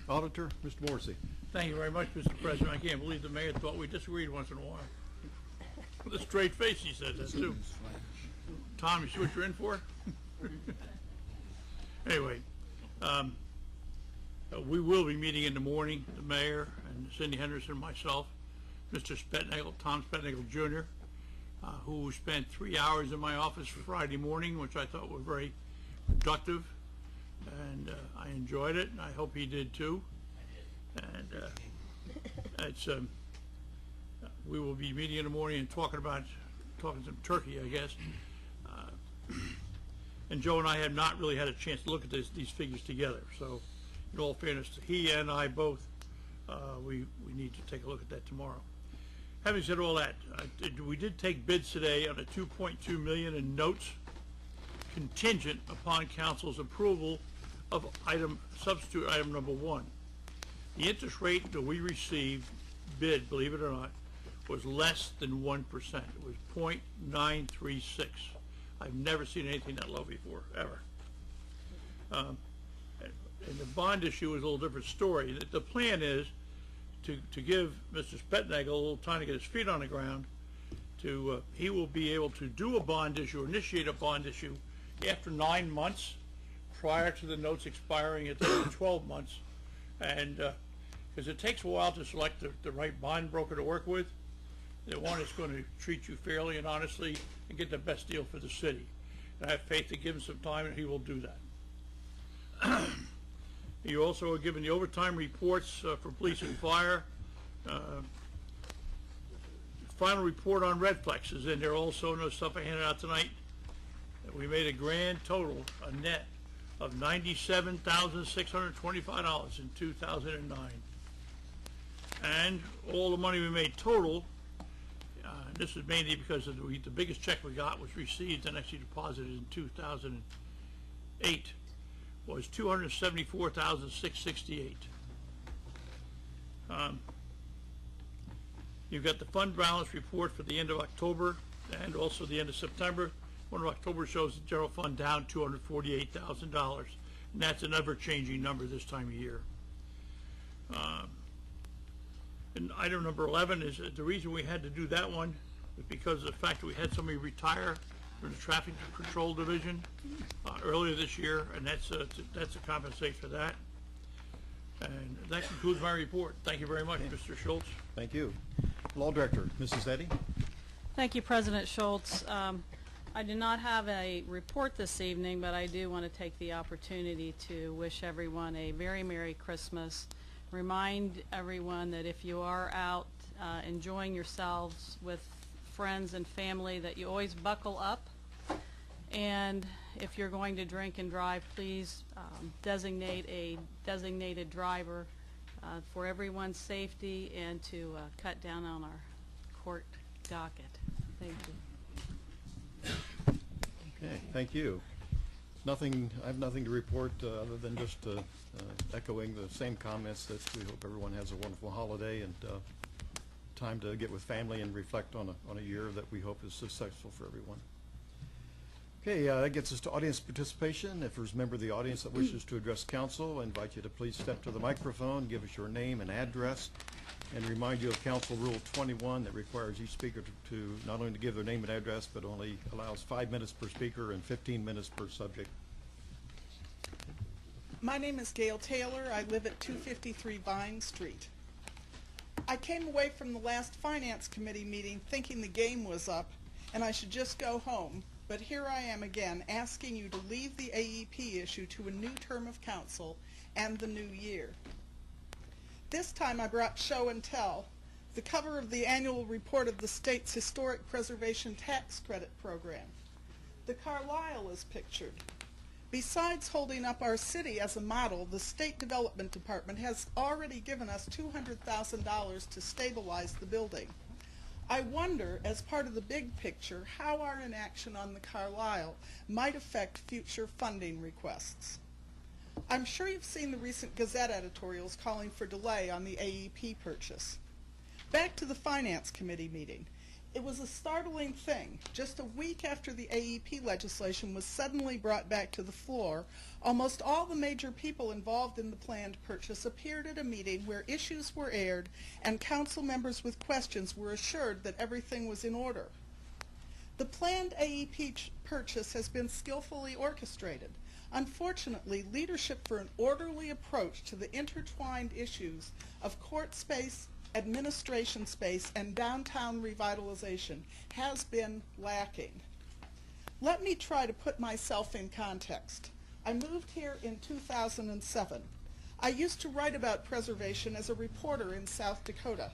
Auditor, Mr. Morrissey. Thank you very much, Mr. President. I can't believe the mayor thought we disagreed once in a while. With a straight face, he said that too. Tom, you see what you're in for? Anyway, we will be meeting in the morning, the mayor and Cindy Henderson, myself, Mr. Spetnagel, Tom Spetnagel Jr., who spent 3 hours in my office Friday morning, which I thought were very productive, and I enjoyed it, and I hope he did too. And it's we will be meeting in the morning and talking some turkey, I guess. And Joe and I have not really had a chance to look at these figures together. So, in all fairness, he and I both, we need to take a look at that tomorrow. Having said all that, we did take bids today on a $2.2 million in notes, contingent upon council's approval of substitute item number 1. The interest rate that we received bid, believe it or not, was less than 1%. It was 0.936. I've never seen anything that low before, ever. And the bond issue is a little different story. The plan is to give Mr. Spetnagel a little time to get his feet on the ground. He will be able to do a bond issue, initiate a bond issue after 9 months, prior to the notes expiring at the end of 12 months, and because it takes a while to select the right bond broker to work with. The one is going to treat you fairly and honestly and get the best deal for the city. And I have faith to give him some time, and he will do that. You also are given the overtime reports for police and fire. Final report on Red Flex is in there also. No stuff I handed out tonight. We made a grand total, a net, of $97,625 in 2009. And all the money we made total, this is mainly because of the biggest check we got was received and actually deposited in 2008, was $274,668. You've got the fund balance report for the end of October and also the end of September. One of October shows the general fund down $248,000, and that's an ever-changing number this time of year. And item number 11 is the reason we had to do that one is because of the fact that we had somebody retire from the traffic control division earlier this year, and that's a compensation for that. And that concludes my report. Thank you very much, Mr. Schultz. Thank you. Law Director, Mrs. Eddy. Thank you, President Schultz. I do not have a report this evening, but I do want to take the opportunity to wish everyone a very Merry Christmas. Remind everyone that if you are out enjoying yourselves with friends and family, that you always buckle up. And if you're going to drink and drive, please designate a designated driver for everyone's safety and to cut down on our court docket. Thank you. Okay, thank you. I have nothing to report other than just echoing the same comments that we hope everyone has a wonderful holiday and time to get with family and reflect on a year that we hope is successful for everyone. Okay, that gets us to audience participation. If there's a member of the audience that wishes to address council, I invite you to please step to the microphone, give us your name and address, and remind you of Council Rule 21 that requires each speaker to not only to give their name and address, but only allows 5 minutes per speaker and 15 minutes per subject. My name is Gail Taylor. I live at 253 Vine Street. I came away from the last Finance Committee meeting thinking the game was up and I should just go home, but here I am again asking you to leave the AEP issue to a new term of council and the new year. This time I brought show and tell, the cover of the annual report of the state's Historic Preservation Tax Credit Program. The Carlisle is pictured. Besides holding up our city as a model, the State Development Department has already given us $200,000 to stabilize the building. I wonder, as part of the big picture, how our inaction on the Carlisle might affect future funding requests. I'm sure you've seen the recent Gazette editorials calling for delay on the AEP purchase. Back to the Finance Committee meeting. It was a startling thing. Just a week after the AEP legislation was suddenly brought back to the floor, almost all the major people involved in the planned purchase appeared at a meeting where issues were aired and council members with questions were assured that everything was in order. The planned AEP purchase has been skillfully orchestrated. Unfortunately, leadership for an orderly approach to the intertwined issues of court space, administration space, and downtown revitalization has been lacking. Let me try to put myself in context. I moved here in 2007. I used to write about preservation as a reporter in South Dakota.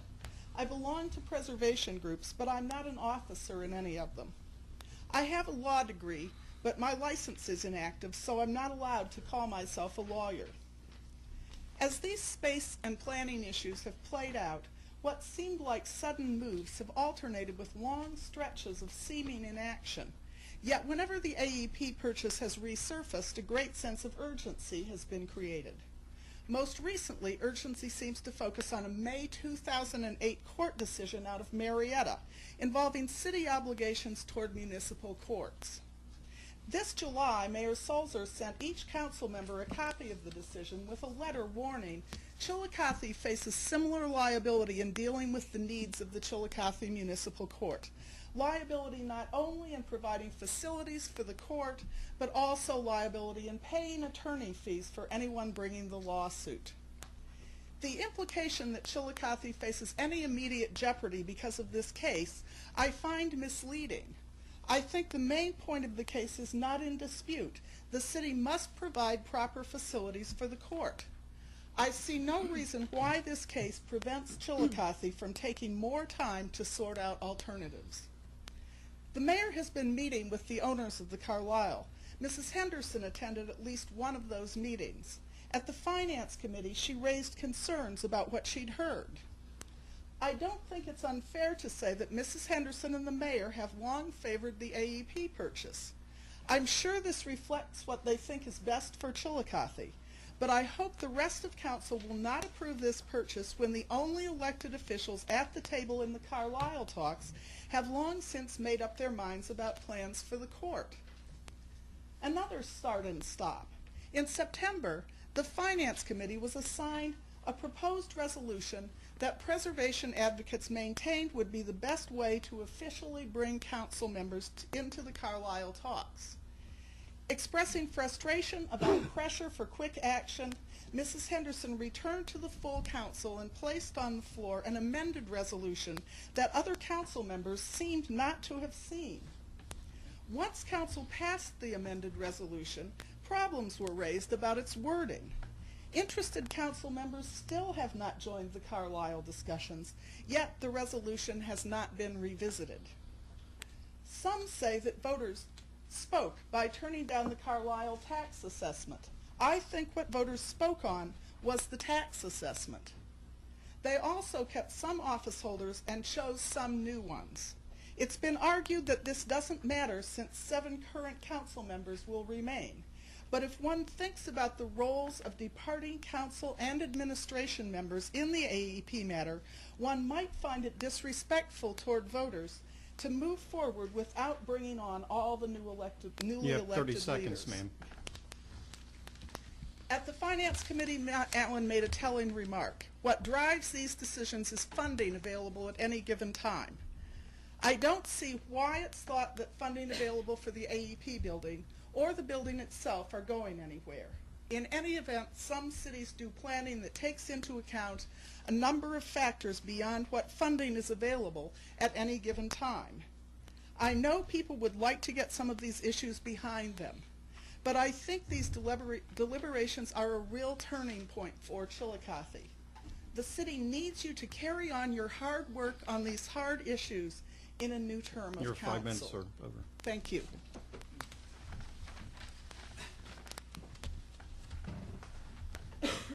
I belong to preservation groups, but I'm not an officer in any of them. I have a law degree, but my license is inactive, so I'm not allowed to call myself a lawyer. As these space and planning issues have played out, what seemed like sudden moves have alternated with long stretches of seeming inaction. Yet whenever the AEP purchase has resurfaced, a great sense of urgency has been created. Most recently, urgency seems to focus on a May 2008 court decision out of Marietta involving city obligations toward municipal courts. This July, Mayor Sulzer sent each council member a copy of the decision with a letter warning Chillicothe faces similar liability in dealing with the needs of the Chillicothe Municipal Court. Liability not only in providing facilities for the court, but also liability in paying attorney fees for anyone bringing the lawsuit. The implication that Chillicothe faces any immediate jeopardy because of this case, I find misleading. I think the main point of the case is not in dispute. The city must provide proper facilities for the court. I see no reason why this case prevents Chillicothe from taking more time to sort out alternatives. The mayor has been meeting with the owners of the Carlisle. Mrs. Henderson attended at least one of those meetings. At the Finance Committee, she raised concerns about what she'd heard. I don't think it's unfair to say that Mrs. Henderson and the mayor have long favored the AEP purchase. I'm sure this reflects what they think is best for Chillicothe, but I hope the rest of council will not approve this purchase when the only elected officials at the table in the Carlisle talks have long since made up their minds about plans for the court. Another start and stop. In September, the Finance Committee was assigned a proposed resolution that preservation advocates maintained would be the best way to officially bring council members into the Carlisle talks. Expressing frustration about pressure for quick action, Mrs. Henderson returned to the full council and placed on the floor an amended resolution that other council members seemed not to have seen. Once council passed the amended resolution, problems were raised about its wording. Interested council members still have not joined the Carlisle discussions, yet the resolution has not been revisited. Some say that voters spoke by turning down the Carlisle tax assessment. I think what voters spoke on was the tax assessment. They also kept some office holders and chose some new ones. It's been argued that this doesn't matter since 7 current council members will remain. But if one thinks about the roles of departing council and administration members in the AEP matter, one might find it disrespectful toward voters to move forward without bringing on all the newly elected You have 30 seconds, leaders. ma'am. At the Finance Committee, Matt Allen made a telling remark. What drives these decisions is funding available at any given time. I don't see why it's thought that funding available for the AEP building or the building itself are going anywhere. In any event, some cities do planning that takes into account a number of factors beyond what funding is available at any given time. I know people would like to get some of these issues behind them, but I think these deliberations are a real turning point for Chillicothe. The city needs you to carry on your hard work on these hard issues in a new term of Your council. 5 minutes are over. Thank you.